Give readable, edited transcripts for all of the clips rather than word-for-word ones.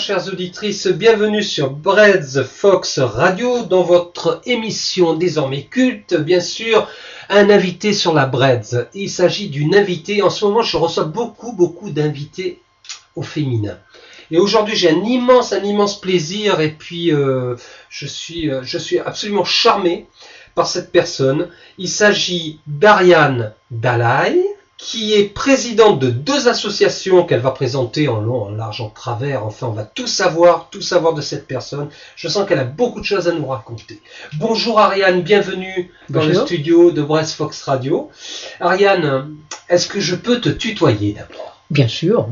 chères auditrices, bienvenue sur Breads Fox Radio, dans votre émission désormais culte, bien sûr, un invité sur la Breads. Il s'agit d'une invitée, en ce moment je reçois beaucoup d'invités au féminin. Et aujourd'hui j'ai un immense plaisir, et puis je suis absolument charmé par cette personne. Il s'agit d'Ariane Dalai, qui est présidente de 2 associations qu'elle va présenter en long, en large, en travers. Enfin, on va tout savoir de cette personne. Je sens qu'elle a beaucoup de choses à nous raconter. Bonjour Ariane, bienvenue dans le studio de Breads Fox Radio. Ariane, est-ce que je peux te tutoyer d'abord? Bien sûr.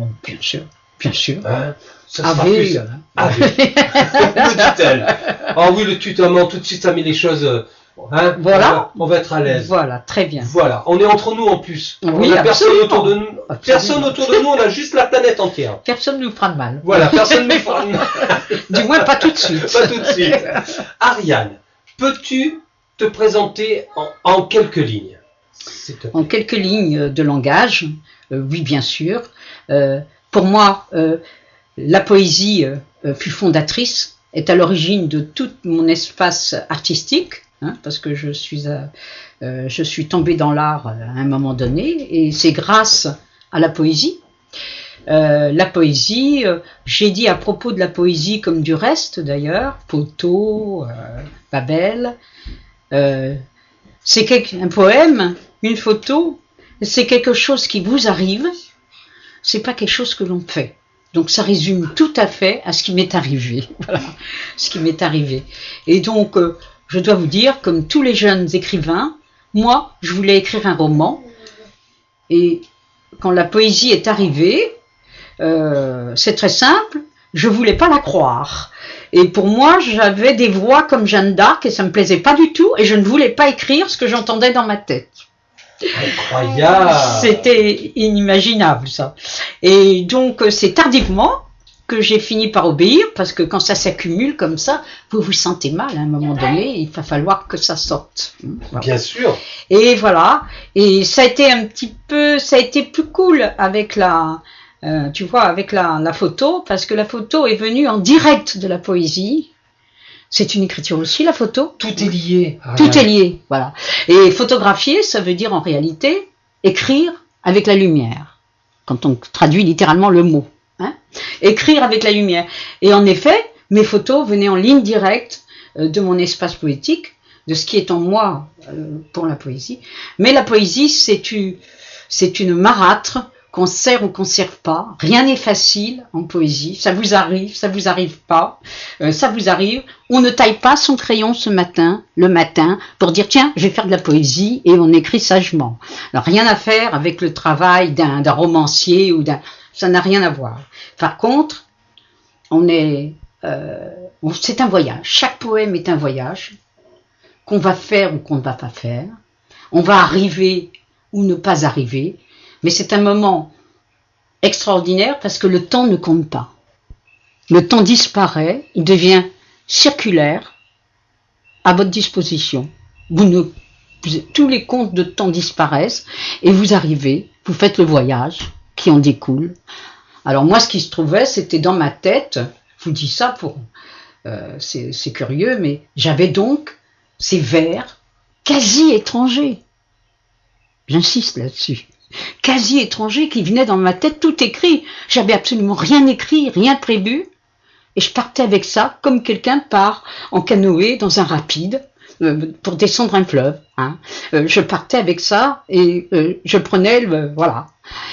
Hein, ça sera plus. Me dit-elle. Ah oui, le tutoiement, tout de suite, ça met les choses... Hein, voilà, on va être à l'aise. Voilà, très bien. Voilà, on est entre nous en plus. Oui, on a personne autour de nous. Personne autour de nous, on a juste la planète entière. Personne ne nous fera de mal. Voilà, personne ne nous fera de mal. Du moins pas tout de suite. Pas tout de suite. Ariane, peux-tu te présenter en quelques lignes, s'il te plaît? En quelques lignes de langage, oui bien sûr. Pour moi, la poésie plus fondatrice est à l'origine de tout mon espace artistique. Parce que je suis tombée dans l'art à un moment donné, et c'est grâce à la poésie. La poésie, j'ai dit à propos de la poésie, comme du reste d'ailleurs, Poteau, Babel, c'est un poème, une photo, c'est quelque chose qui vous arrive, c'est pas quelque chose que l'on fait. Donc ça résume tout à fait à ce qui m'est arrivé. Voilà, ce qui m'est arrivé. Et donc, je dois vous dire, comme tous les jeunes écrivains, moi, je voulais écrire un roman. Et quand la poésie est arrivée, c'est très simple, je voulais pas la croire. Et pour moi, j'avais des voix comme Jeanne d'Arc et ça me plaisait pas du tout. Et je ne voulais pas écrire ce que j'entendais dans ma tête. Incroyable! C'était inimaginable, ça. Et donc, c'est tardivement que j'ai fini par obéir, parce que quand ça s'accumule comme ça, vous vous sentez mal à un moment donné, il va falloir que ça sorte. Voilà. Bien sûr. Et voilà. Et ça a été plus cool avec avec la photo, parce que la photo est venue en direct de la poésie. C'est une écriture aussi, la photo. Tout est lié. Tout est lié, voilà. Et photographier, ça veut dire en réalité écrire avec la lumière, quand on traduit littéralement le mot. Écrire avec la lumière. Et en effet, mes photos venaient en ligne directe de mon espace poétique, de ce qui est en moi pour la poésie. Mais la poésie, c'est une marâtre qu'on sert ou qu'on ne sert pas. Rien n'est facile en poésie. Ça vous arrive pas. Ça vous arrive. On ne taille pas son crayon le matin, pour dire tiens, je vais faire de la poésie, et on écrit sagement. Alors rien à faire avec le travail d'un romancier ça n'a rien à voir. Par contre, c'est un voyage. Chaque poème est un voyage qu'on va faire ou qu'on ne va pas faire. On va arriver ou ne pas arriver. Mais c'est un moment extraordinaire parce que le temps ne compte pas. Le temps disparaît, il devient circulaire, à votre disposition. Tous les comptes de temps disparaissent et vous arrivez, vous faites le voyage qui en découle. Alors moi, ce qui se trouvait, c'était dans ma tête, je vous dis ça c'est curieux, mais j'avais donc ces vers quasi étrangers. J'insiste là-dessus. Quasi étrangers qui venaient dans ma tête, tout écrit. J'avais absolument rien écrit, rien prévu. Et je partais avec ça, comme quelqu'un part en canoë dans un rapide, pour descendre un fleuve. Je partais avec ça et je prenais voilà.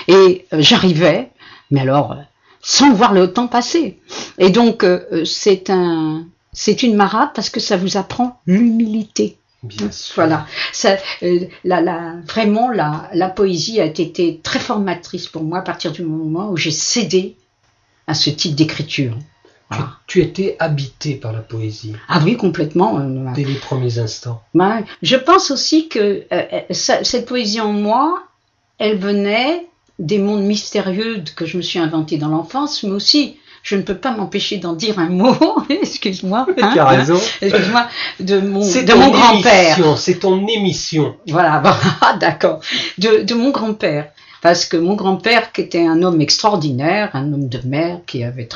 Et j'arrivais, mais alors sans voir le temps passer. Et donc c'est une marade parce que ça vous apprend l'humilité. Bien sûr. Voilà. Vraiment la poésie a été très formatrice pour moi à partir du moment où j'ai cédé à ce type d'écriture. Voilà. Tu étais habité par la poésie. Ah oui, complètement. Dès les premiers instants. Je pense aussi que cette poésie en moi, elle venait des mondes mystérieux que je me suis inventé dans l'enfance, mais aussi, je ne peux pas m'empêcher d'en dire un mot, excuse-moi. Tu as raison. Excuse-moi, de mon grand-père. C'est ton émission. Voilà, d'accord. De mon grand-père. parce que mon grand-père, qui était un homme extraordinaire, un homme de mer, qui avait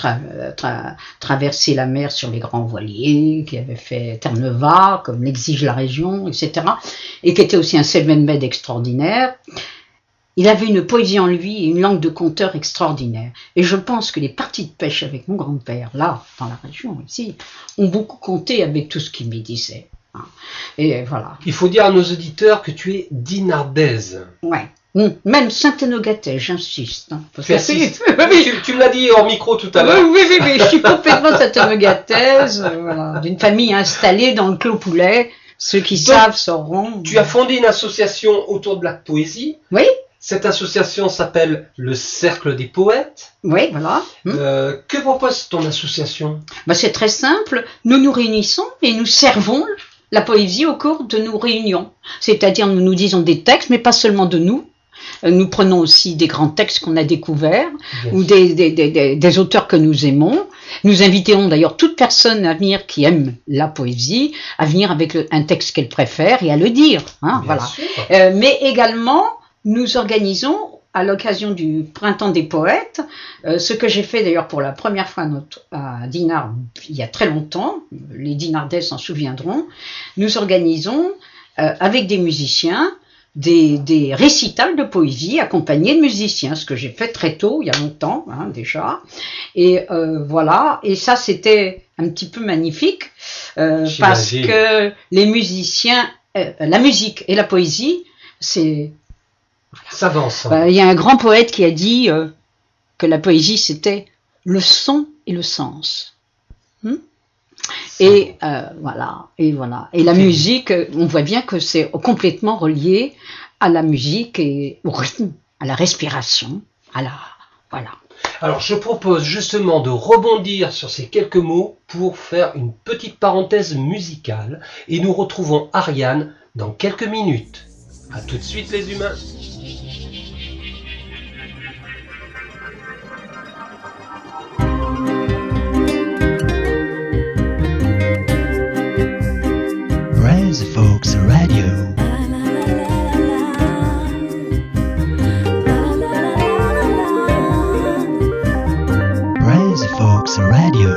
traversé la mer sur les grands voiliers, qui avait fait Terre-Neuve, comme l'exige la région, etc., et qui était aussi un self-made extraordinaire, il avait une poésie en lui et une langue de conteur extraordinaire. Et je pense que les parties de pêche avec mon grand-père, là, dans la région, ici, ont beaucoup compté avec tout ce qu'il me disait. Et voilà. Il faut dire à nos auditeurs que tu es dinardaise. Ouais. Même Saint-Énogatais, j'insiste. Hein, tu insistes. Tu me l'as dit en micro tout à l'heure. Oui, je suis complètement Saint-Énogataise, voilà, d'une famille installée dans le Clos Poulet. Ceux qui savent sauront. Tu as fondé une association autour de la poésie. Oui. Cette association s'appelle le Cercle des Poètes. Oui, voilà. Que propose ton association ? C'est très simple. Nous nous réunissons et nous servons la poésie au cours de nos réunions. C'est-à-dire, nous nous disons des textes, mais pas seulement de nous. Nous prenons aussi des grands textes qu'on a découverts ou des auteurs que nous aimons. Nous inviterons d'ailleurs toute personne à venir qui aime la poésie, à venir avec un texte qu'elle préfère et à le dire. Hein, voilà. Mais également, nous organisons, à l'occasion du Printemps des Poètes, ce que j'ai fait d'ailleurs pour la première fois à Dinard il y a très longtemps, les Dinardais s'en souviendront, nous organisons avec des musiciens des récitals de poésie accompagnés de musiciens, ce que j'ai fait très tôt, il y a longtemps déjà. Et voilà, et ça c'était un petit peu magnifique, parce que les musiciens, la musique et la poésie, c'est... Ça va ensemble. Il y a un grand poète qui a dit que la poésie c'était le son et le sens. Et voilà. Et la musique, on voit bien que c'est complètement relié à la musique et au rythme, à la respiration, voilà. Alors je propose justement de rebondir sur ces quelques mots pour faire une petite parenthèse musicale et nous retrouvons Ariane dans quelques minutes. À tout de suite les humains. Brains Folks Radio. Brains Folks Radio.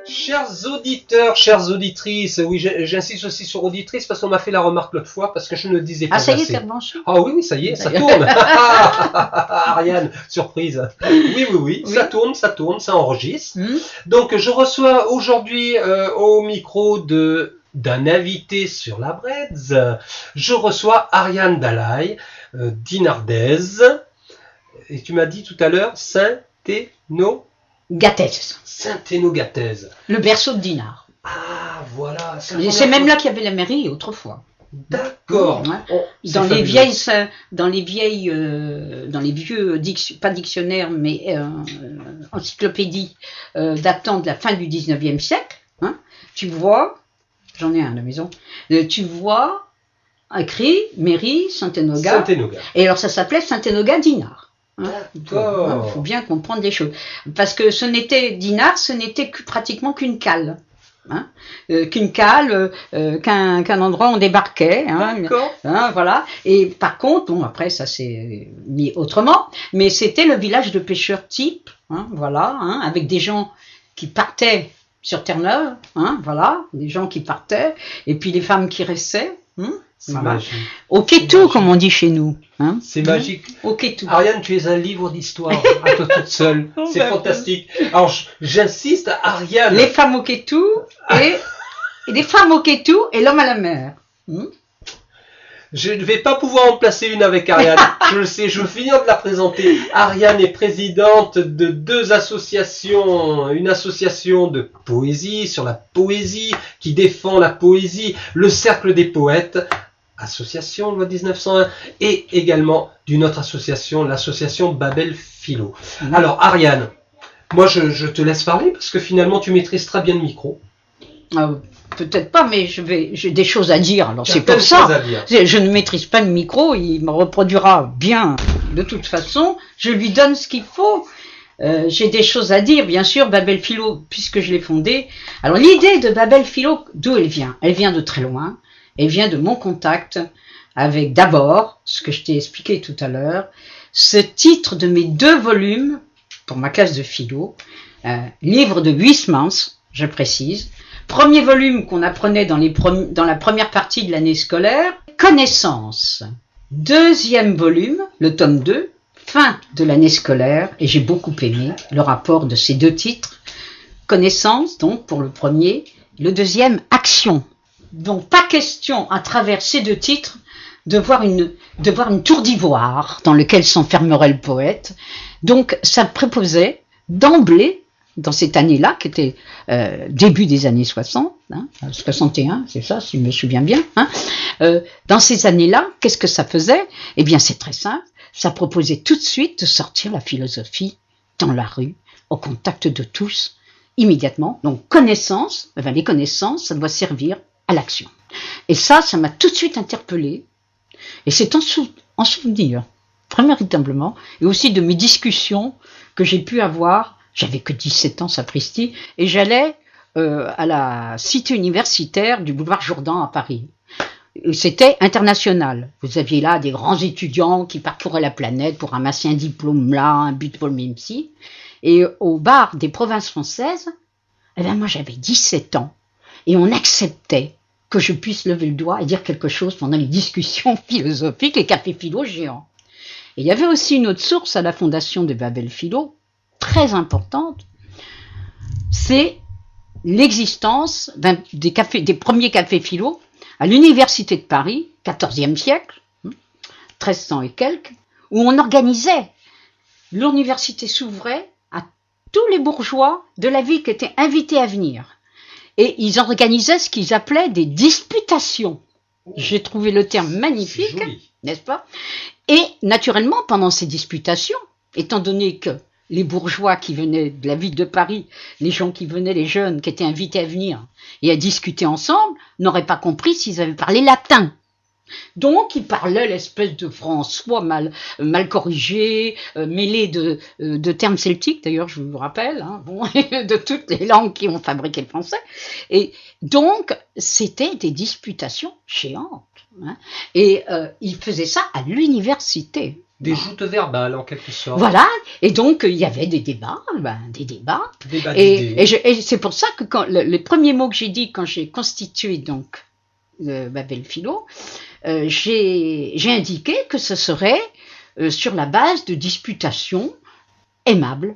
Chers auditeurs, chères auditrices, oui, j'insiste aussi sur auditrices parce qu'on m'a fait la remarque l'autre fois parce que je ne le disais pas assez. Ah, ça y est, t'es branché ? Ah oui, ça y est, ça tourne. Ariane, surprise. Oui, ça tourne, ça enregistre. Donc, je reçois aujourd'hui au micro d'un invité sur la Bredz, je reçois Ariane Dalai, dinardaise, et tu m'as dit tout à l'heure Saint-Énogathèse. Le berceau de Dinard. Ah, voilà. C'est même là qu'il y avait la mairie autrefois. D'accord. Dans les vieux, pas dictionnaires, mais encyclopédies datant de la fin du 19e siècle, tu vois, j'en ai un à la maison, tu vois écrit mairie Saint-Énogat. Et alors ça s'appelait Saint-Énogat-Dinard. D'accord. Il faut bien comprendre les choses. Parce que Dinard, ce n'était pratiquement qu'une cale. Qu'un endroit où on débarquait. Voilà. Et par contre, après ça s'est mis autrement, mais c'était le village de pêcheurs type, avec des gens qui partaient sur Terre-Neuve, des gens qui partaient, et puis les femmes qui restaient. C'est magique. Au Kétou, comme on dit chez nous. C'est magique. Au Kétou. Ariane, tu es un livre d'histoire à toi toute seule. C'est fantastique. Alors, j'insiste, Ariane. Les femmes au Kétou et les femmes au Kétou et l'homme à la mer. Je ne vais pas pouvoir en placer une avec Ariane. Je le sais, je veux finir de la présenter. Ariane est présidente de 2 associations. Une association de poésie, sur la poésie, qui défend la poésie, le Cercle des Poètes, association loi 1901, et également d'une autre association, l'association Babel Philo. Alors Ariane, moi je te laisse parler parce que finalement tu maîtrises très bien le micro. Peut-être pas, mais j'ai des choses à dire. Alors c'est pour ça. Je ne maîtrise pas le micro, il me reproduira bien. De toute façon, je lui donne ce qu'il faut. J'ai des choses à dire, bien sûr. Babel Philo, puisque je l'ai fondé. Alors l'idée de Babel Philo, d'où elle vient ? Elle vient de très loin. et vient de mon contact avec d'abord, ce que je t'ai expliqué tout à l'heure, ce titre de mes 2 volumes pour ma classe de philo, livre de Huysmans, je précise. Premier volume qu'on apprenait dans la première partie de l'année scolaire, Connaissance. Deuxième volume, le tome 2, fin de l'année scolaire, et j'ai beaucoup aimé le rapport de ces 2 titres. Connaissance, donc, pour le premier, le deuxième, Action. Donc, pas question, à travers ces 2 titres, de voir une tour d'ivoire dans laquelle s'enfermerait le poète. Donc, ça proposait d'emblée, dans cette année-là, qui était début des années 60, 61, c'est ça, si je me souviens bien, dans ces années-là, qu'est-ce que ça faisait? Eh bien, c'est très simple, ça proposait tout de suite de sortir la philosophie dans la rue, au contact de tous, immédiatement. Donc, connaissance, les connaissances, ça doit servir à l'action. Et ça m'a tout de suite interpellée, et c'est en souvenir, véritablement, et aussi de mes discussions que j'ai pu avoir. J'avais que 17 ans, sapristi, et j'allais à la cité universitaire du boulevard Jourdan à Paris. C'était international. Vous aviez là des grands étudiants qui parcouraient la planète pour ramasser un diplôme là, un diplôme ici. Et au bar des provinces françaises, moi j'avais 17 ans, et on acceptait que je puisse lever le doigt et dire quelque chose pendant les discussions philosophiques, les cafés philo géants. Et il y avait aussi une autre source à la fondation de Babel Philo, très importante, c'est l'existence des premiers cafés philo à l'université de Paris, 14e siècle, 1300 et quelques, où on organisait, l'université s'ouvrait à tous les bourgeois de la ville qui étaient invités à venir. Et ils organisaient ce qu'ils appelaient des disputations. J'ai trouvé le terme magnifique, n'est-ce pas? Et naturellement, pendant ces disputations, étant donné que les bourgeois qui venaient de la ville de Paris, les gens qui venaient, les jeunes qui étaient invités à venir et à discuter ensemble, n'auraient pas compris s'ils avaient parlé latin. Donc, ils parlaient l'espèce de François mal corrigé, mêlé de termes celtiques, d'ailleurs, je vous rappelle, de toutes les langues qui ont fabriqué le français. Et donc, c'était des disputations géantes. Et ils faisaient ça à l'université. Des joutes verbales, en quelque sorte. Voilà, et donc il y avait des débats. Et c'est pour ça que les premiers mots que j'ai dit quand j'ai constitué donc Babel Philo, j'ai indiqué que ce serait sur la base de disputations aimables,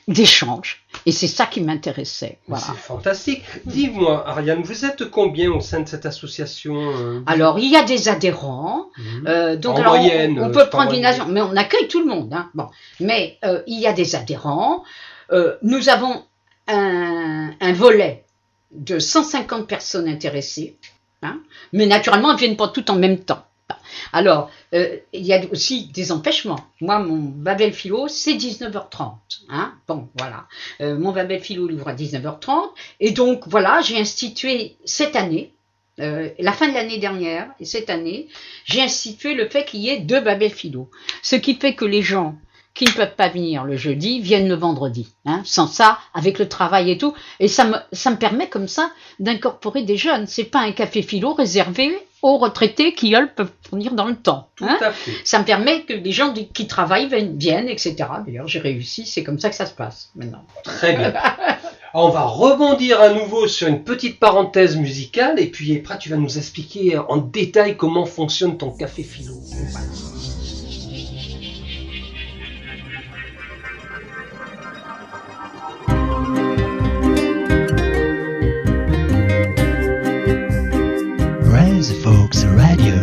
d'échanges. Et c'est ça qui m'intéressait. Voilà. C'est fantastique. Dis-moi, Ariane, vous êtes combien au sein de cette association Alors, il y a des adhérents. Donc, en moyenne, on peut prendre une agence, mais on accueille tout le monde. Bon. Mais il y a des adhérents. Nous avons un volet de 150 personnes intéressées. Mais naturellement, elles ne viennent pas toutes en même temps. Alors, il y a aussi des empêchements. Moi, mon Babel Philo, c'est 19h30. Bon, voilà. Mon Babel Philo l'ouvre à 19h30. Et donc, voilà, j'ai institué cette année, la fin de l'année dernière, et cette année, j'ai institué le fait qu'il y ait 2 Babel Philo. Ce qui fait que les gens qui ne peuvent pas venir le jeudi viennent le vendredi. Sans ça, avec le travail et tout. Et ça me permet comme ça d'incorporer des jeunes. C'est pas un café philo réservé aux retraités qui, eux, peuvent venir dans le temps. Tout à fait. Ça me permet que les gens qui travaillent viennent, etc. D'ailleurs, j'ai réussi, c'est comme ça que ça se passe maintenant. Très bien. On va rebondir à nouveau sur une petite parenthèse musicale, et puis après, tu vas nous expliquer en détail comment fonctionne ton café philo. Voilà. Braise Folks Radio.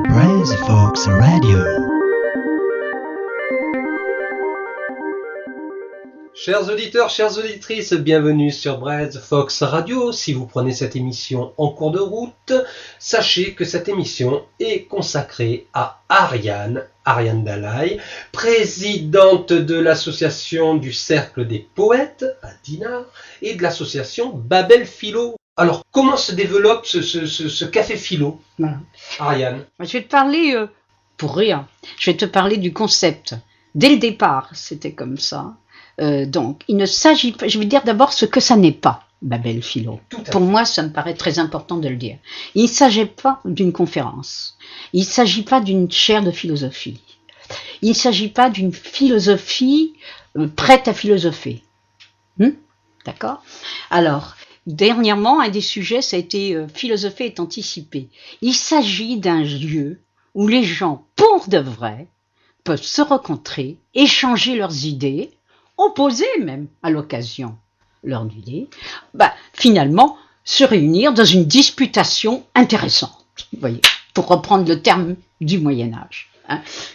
Braise Folks Radio. Chers auditeurs, chères auditrices, bienvenue sur Braise Fox Radio. Si vous prenez cette émission en cours de route, sachez que cette émission est consacrée à Ariane Dalai, présidente de l'association du Cercle des Poètes à Dinard et de l'association Babel Philo. Alors, comment se développe ce café philo, Voilà. Ariane? Je vais te parler, pour rire, je vais te parler du concept. Dès le départ, c'était comme ça. Donc, il ne s'agit pas, je vais dire d'abord ce que ça n'est pas, Babel Philo. Tout à Pour fait. moi, ça me paraît très important de le dire. Il ne s'agit pas d'une conférence. Il ne s'agit pas d'une chaire de philosophie. Il ne s'agit pas d'une philosophie prête à philosopher. D'accord ? Alors, dernièrement, un des sujets, ça a été philosopher est anticipé. Il s'agit d'un lieu où les gens, pour de vrai, peuvent se rencontrer, échanger leurs idées, opposer même à l'occasion leurs idées, finalement se réunir dans une disputation intéressante, vous voyez, pour reprendre le terme du Moyen-Âge,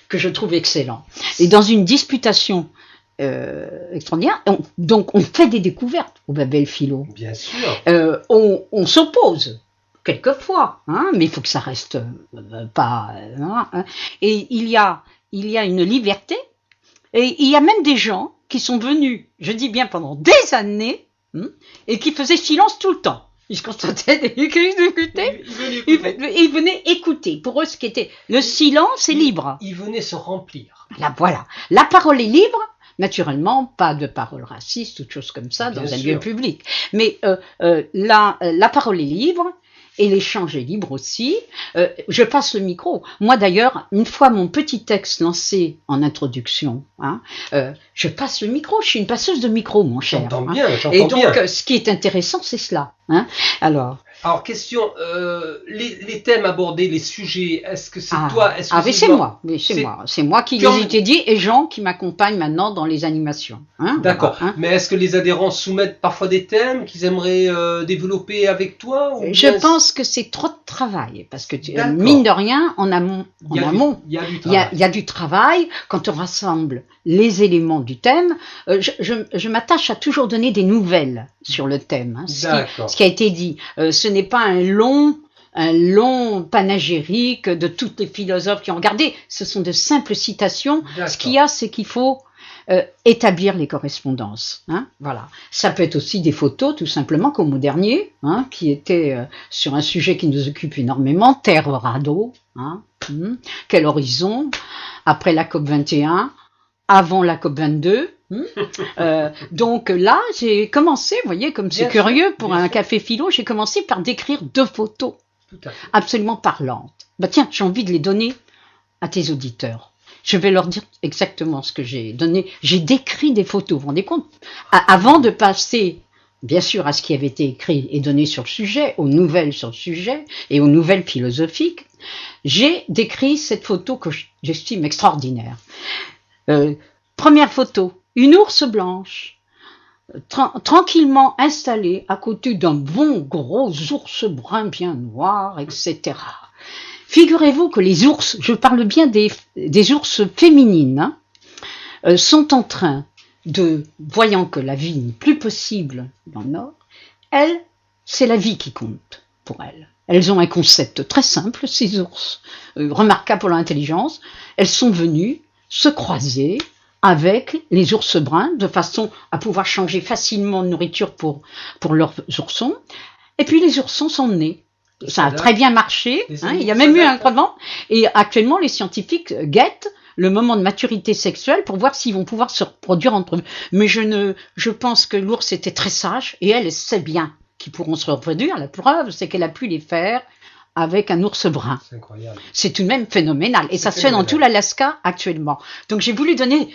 que je trouve excellent. Et dans une disputation extraordinaire, donc on fait des découvertes au Babel Philo. Bien sûr. On s'oppose quelquefois, mais il faut que ça reste pas. Et il y a une liberté, et il y a même des gens qui sont venus, je dis bien pendant des années, et qui faisaient silence tout le temps. Ils constataient des difficultés. Ils venaient écouter. Pour eux, ce qui était le silence est libre. Ils venaient se remplir. Voilà. La parole est libre. Naturellement, pas de parole raciste ou de choses comme ça dans un lieu public. Mais la parole est libre. Et l'échange est libre aussi. Je passe le micro. Moi d'ailleurs, une fois mon petit texte lancé en introduction, je passe le micro. Je suis une passeuse de micro, mon cher. J'entends bien. Et donc, ce qui est intéressant, c'est cela. Alors, question, les thèmes abordés, les sujets, est-ce que c'est toi? Mais c'est moi. C'est moi qui les ai dit et Jean qui m'accompagne maintenant dans les animations. D'accord. Mais est-ce que les adhérents soumettent parfois des thèmes qu'ils aimeraient développer avec toi Je pense que c'est trop de travail parce que mine de rien, en amont, il y a du travail. Quand on rassemble les éléments du thème, je m'attache à toujours donner des nouvelles sur le thème. Ce qui a été dit. Ce n'est pas un long panégyrique de tous les philosophes qui ont regardé. Ce sont de simples citations. Ce qu'il y a, c'est qu'il faut établir les correspondances. Voilà. Ça peut être aussi des photos, tout simplement, comme au dernier, qui était sur un sujet qui nous occupe énormément, Terre radeau. Quel horizon après la COP 21, avant la COP 22. Donc là, j'ai commencé, vous voyez, comme c'est curieux pour un café philo, j'ai commencé par décrire 2 photos absolument parlantes. Tiens, j'ai envie de les donner à tes auditeurs. Je vais leur dire exactement ce que j'ai donné. J'ai décrit des photos, vous vous rendez compte ? Avant de passer, bien sûr, à ce qui avait été écrit et donné sur le sujet, aux nouvelles sur le sujet et aux nouvelles philosophiques, j'ai décrit cette photo que j'estime extraordinaire. Première photo. Une ours blanche, tranquillement installée à côté d'un bon gros ours brun bien noir, etc. Figurez-vous que les ours, je parle bien des ours féminines, sont en train de, voyant que la vie n'est plus possible dans le Nord, c'est la vie qui compte pour elles. Elles ont un concept très simple, ces ours, remarquables pour leur intelligence. Elles sont venues se croiser avec les ours bruns, de façon à pouvoir changer facilement de nourriture pour leurs oursons. Et puis les oursons sont nés. Ça a très bien marché, il y a même eu un croisement. Et actuellement, les scientifiques guettent le moment de maturité sexuelle pour voir s'ils vont pouvoir se reproduire entre eux. Mais je pense que l'ours était très sage, et elle sait bien qu'ils pourront se reproduire. La preuve, c'est qu'elle a pu les faire avec un ours brun. C'est incroyable. C'est tout de même phénoménal. Et ça se fait dans tout l'Alaska actuellement. Donc j'ai voulu donner,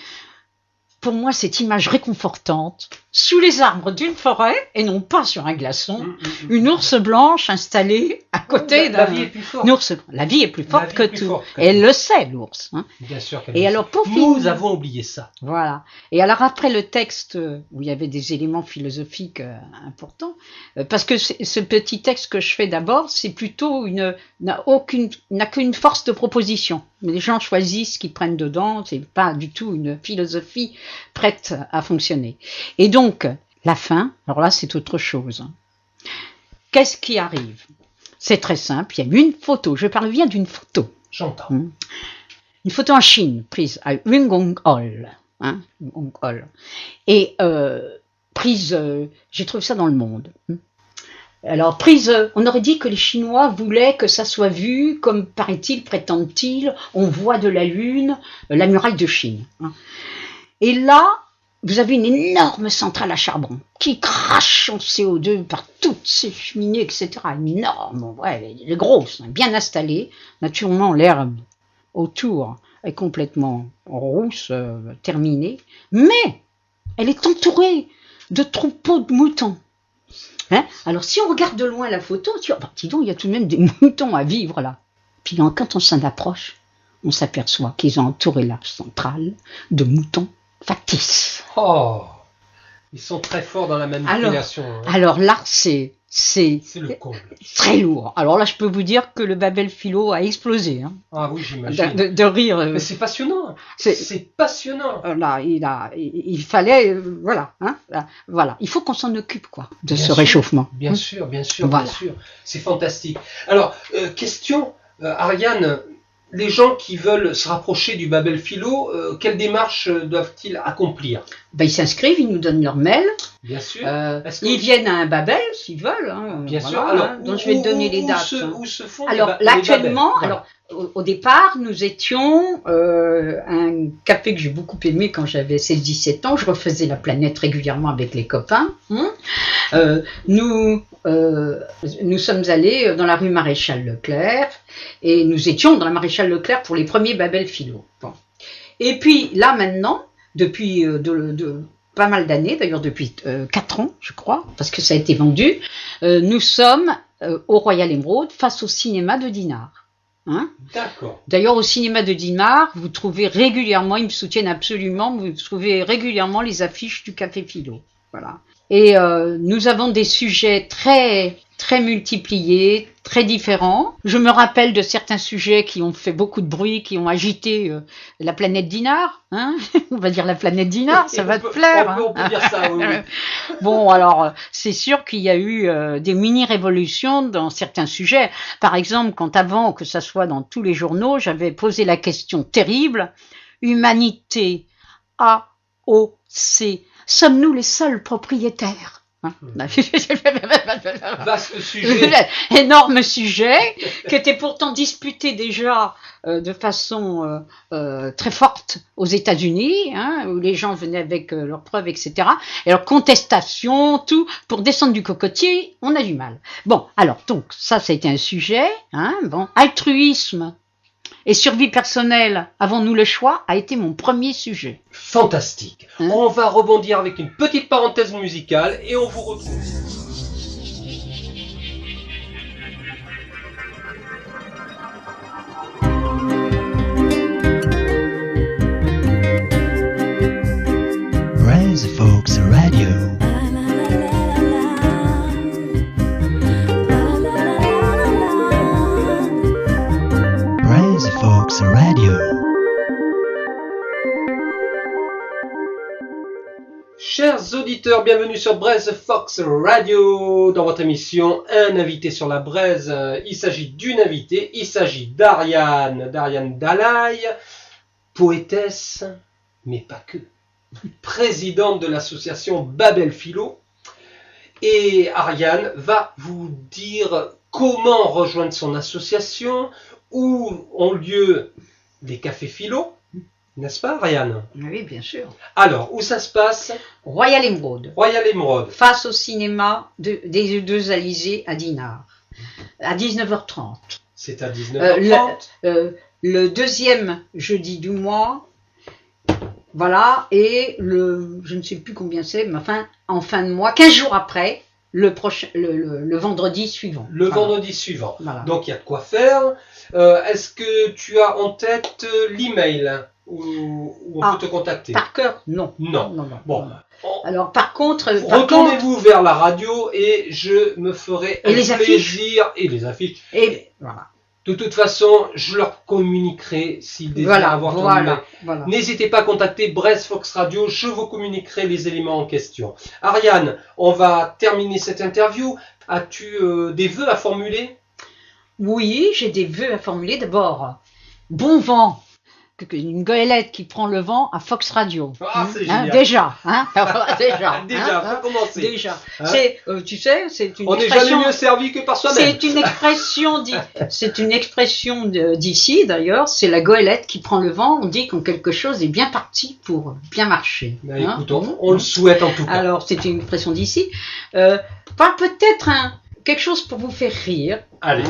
pour moi, cette image réconfortante, sous les arbres d'une forêt, et non pas sur un glaçon, une ours blanche installée à côté d'un ours. La vie est plus forte que tout. Et elle le sait, l'ours. Bien sûr qu'elle le sait. Alors, nous avons oublié ça. Voilà. Et alors après le texte, où il y avait des éléments philosophiques importants, parce que ce petit texte que je fais d'abord, c'est plutôt n'a qu'une force de proposition. Mais les gens choisissent ce qu'ils prennent dedans, c'est pas du tout une philosophie prête à fonctionner. Et donc, la fin, alors là, c'est autre chose. Qu'est-ce qui arrive ? C'est très simple, il y a une photo, je parle bien d'une photo. J'entends. Une photo en Chine, prise à Wingong-Hol. Et prise, j'ai trouvé ça dans Le Monde. Alors, prise, on aurait dit que les Chinois voulaient que ça soit vu, comme paraît-il, prétendent-ils, on voit de la Lune, la muraille de Chine. Et là, vous avez une énorme centrale à charbon qui crache son CO2 par toutes ces cheminées, etc. Énorme, ouais, elle est grosse, bien installée. Naturellement, l'herbe autour est complètement rousse, terminée, mais elle est entourée de troupeaux de moutons. Hein? Alors, si on regarde de loin la photo, on se dit, oh, dis donc, il y a tout de même des moutons à vivre là. Puis quand on s'en approche, on s'aperçoit qu'ils ont entouré la centrale de moutons factices. Oh, ils sont très forts dans la manipulation. Alors là, c'est le comble. Très lourd. Alors là, je peux vous dire que le Babel Philo a explosé. Hein. Ah oui, j'imagine. De rire. Mais c'est passionnant. C'est passionnant. Là, il fallait, voilà, hein, là, voilà. Il faut qu'on s'en occupe, quoi, de ce réchauffement. Bien sûr, bien sûr, voilà. bien sûr. C'est fantastique. Alors, question, Ariane. Les gens qui veulent se rapprocher du Babel Philo, quelles démarches doivent-ils accomplir? Ils s'inscrivent, ils nous donnent leur mail. Bien sûr. Ils viennent à un Babel s'ils veulent. Hein, bien voilà, sûr. Alors, donc je vais te donner les dates. Où se font alors les là, actuellement, Babel, voilà. Au départ, nous étions un café que j'ai beaucoup aimé quand j'avais 16-17 ans. Je refaisais la planète régulièrement avec les copains. Nous sommes allés dans la rue Maréchal Leclerc et nous étions dans la Maréchal Leclerc pour les premiers Babel Philo. Bon. Et puis là maintenant, depuis pas mal d'années, d'ailleurs depuis 4 ans je crois, parce que ça a été vendu, nous sommes au Royal Emerald face au cinéma de Dinard. Hein? D'accord. D'ailleurs, au cinéma de Dinard, vous trouvez régulièrement, ils me soutiennent absolument, vous trouvez régulièrement les affiches du Café Philo. Voilà. Et nous avons des sujets très, très multipliés, très différents. Je me rappelle de certains sujets qui ont fait beaucoup de bruit, qui ont agité la planète Dinard. Hein? On va dire la planète Dinard, ça va te plaire. On peut dire ça, oui. Bon, alors, c'est sûr qu'il y a eu des mini-révolutions dans certains sujets. Par exemple, quand avant que ça soit dans tous les journaux, j'avais posé la question terrible, humanité, AOC, sommes-nous les seuls propriétaires? Vaste sujet. Énorme sujet, qui était pourtant disputé déjà de façon très forte aux États-Unis, hein, où les gens venaient avec leurs preuves, etc. Et alors, contestation, tout, pour descendre du cocotier, on a du mal. Bon, alors, donc, ça a été un sujet. Hein, bon, altruisme et survie personnelle, avons-nous le choix, a été mon premier sujet. Fantastique. Hein? On va rebondir avec une petite parenthèse musicale et on vous retrouve. Brains Folks Radio. Folks Radio. Chers auditeurs, bienvenue sur Braise Fox Radio, dans votre émission Un invité sur la braise. Il s'agit d'une invitée, il s'agit d'Ariane Dalai, poétesse, mais pas que, présidente de l'association Babel Philo. Et Ariane va vous dire comment rejoindre son association, où ont lieu des cafés philo, n'est-ce pas, Ariane? Oui, bien sûr. Alors, où ça se passe? Royal Emerald. Royal Emerald. Face au cinéma des deux Alizés à Dinard, à 19h30. C'est à 19h30. Le deuxième jeudi du mois, voilà, et je ne sais plus combien c'est, mais enfin, en fin de mois, 15 jours après, le vendredi suivant. Vendredi suivant. Voilà. Donc il y a de quoi faire. Est-ce que tu as en tête l'email où on peut te contacter? Par cœur, non. Non. Bon. Alors par contre, retournez-vous vers la radio et je me ferai un plaisir et les affiches. Et voilà. De toute façon, je leur communiquerai s'ils désirent avoir ton email. Voilà. N'hésitez pas à contacter Braise Fox Radio, je vous communiquerai les éléments en question. Ariane, on va terminer cette interview. As-tu des vœux à formuler? Oui, j'ai des vœux à formuler. D'abord, bon vent une goélette qui prend le vent à Fox Radio. Ah, c'est génial. Déjà, Déjà, faut commencer. Déjà. Hein? C'est, tu sais, c'est une On n'est expression. jamais mieux servi que par soi-même. C'est une expression, c'est une expression d'ici d'ailleurs. C'est la goélette qui prend le vent. On dit quand quelque chose est bien parti pour bien marcher. Ben, écoute, on le souhaite en tout cas. Alors, c'est une expression d'ici. Peut-être quelque chose pour vous faire rire. Allez.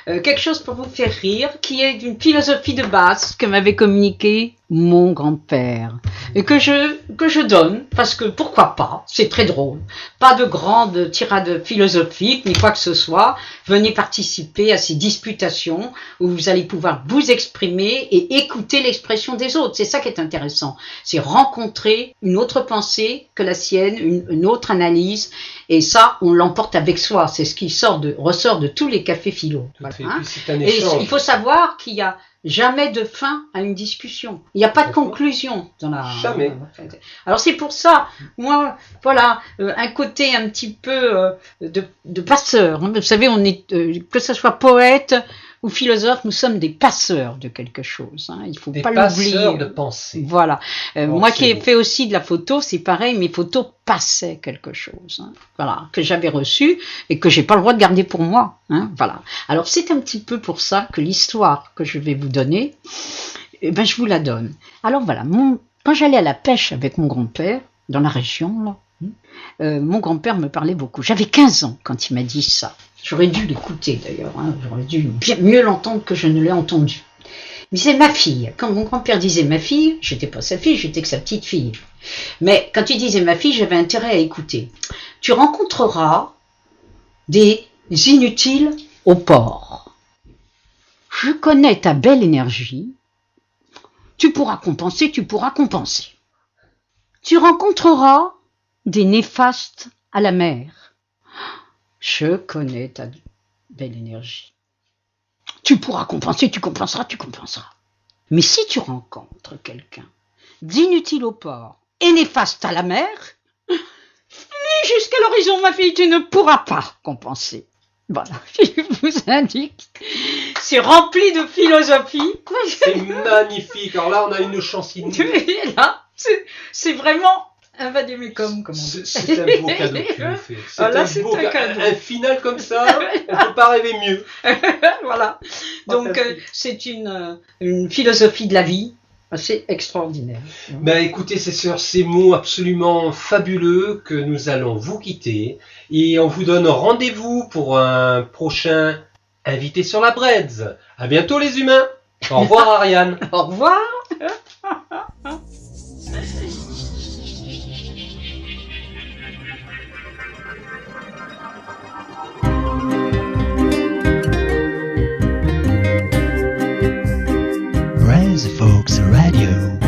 Quelque chose pour vous faire rire, qui est d'une philosophie de base que m'avait communiqué mon grand-père. Et que je donne, parce que pourquoi pas, c'est très drôle. Pas de grande tirade philosophique, ni quoi que ce soit. Venez participer à ces disputations où vous allez pouvoir vous exprimer et écouter l'expression des autres. C'est ça qui est intéressant. C'est rencontrer une autre pensée que la sienne, une autre analyse. Et ça, on l'emporte avec soi. C'est ce qui ressort de tous les cafés philo. Voilà, Hein. et puis c'est un Et échange. il faut savoir qu'il n'y a jamais de fin à une discussion. Il n'y a pas de conclusion dans la... Jamais. Alors c'est pour ça, moi, voilà, un côté un petit peu de passeur. Hein. Vous savez, on est, que ce soit poète ou philosophe, nous sommes des passeurs de quelque chose. Hein. Il faut Des pas l'oublier. passeurs de pensée. Voilà. Moi qui ai beau. fait aussi de la photo, c'est pareil, mes photos passaient quelque chose. Hein. Voilà, que j'avais reçu et que j'ai pas le droit de garder pour moi. Hein. Voilà. Alors c'est un petit peu pour ça que l'histoire que je vais vous donner, eh ben je vous la donne. Alors voilà, quand j'allais à la pêche avec mon grand-père dans la région là, mon grand-père me parlait beaucoup. J'avais 15 ans quand il m'a dit ça. J'aurais dû l'écouter d'ailleurs. Hein. J'aurais dû bien mieux l'entendre que je ne l'ai entendu. Il disait ma fille. Quand mon grand-père disait ma fille, j'étais pas sa fille, j'étais que sa petite fille. Mais quand il disait ma fille, j'avais intérêt à écouter. Tu rencontreras des inutiles au port. Je connais ta belle énergie. Tu pourras compenser, tu pourras compenser. Tu rencontreras des néfastes à la mer. Je connais ta belle énergie. Tu pourras compenser, tu compenseras, tu compenseras. Mais si tu rencontres quelqu'un d'inutile au port et néfaste à la mer, file jusqu'à l'horizon, ma fille, tu ne pourras pas compenser. Voilà, je vous indique. C'est rempli de philosophie. C'est magnifique. Alors là, on a une chance inouïe. Et là, c'est vraiment un vadémécum, comme on dit. C'est un beau cadeau que tu nous fais. C'est Voilà, un c'est beau un cadeau. Un final comme ça, on ne peut pas rêver mieux. Voilà. Donc, c'est une philosophie de la vie assez extraordinaire. Ben écoutez, c'est sur ces mots absolument fabuleux que nous allons vous quitter et on vous donne rendez-vous pour un prochain invité sur la Breads. À bientôt les humains. Au revoir Ariane. Au revoir. Breads Folks Radio.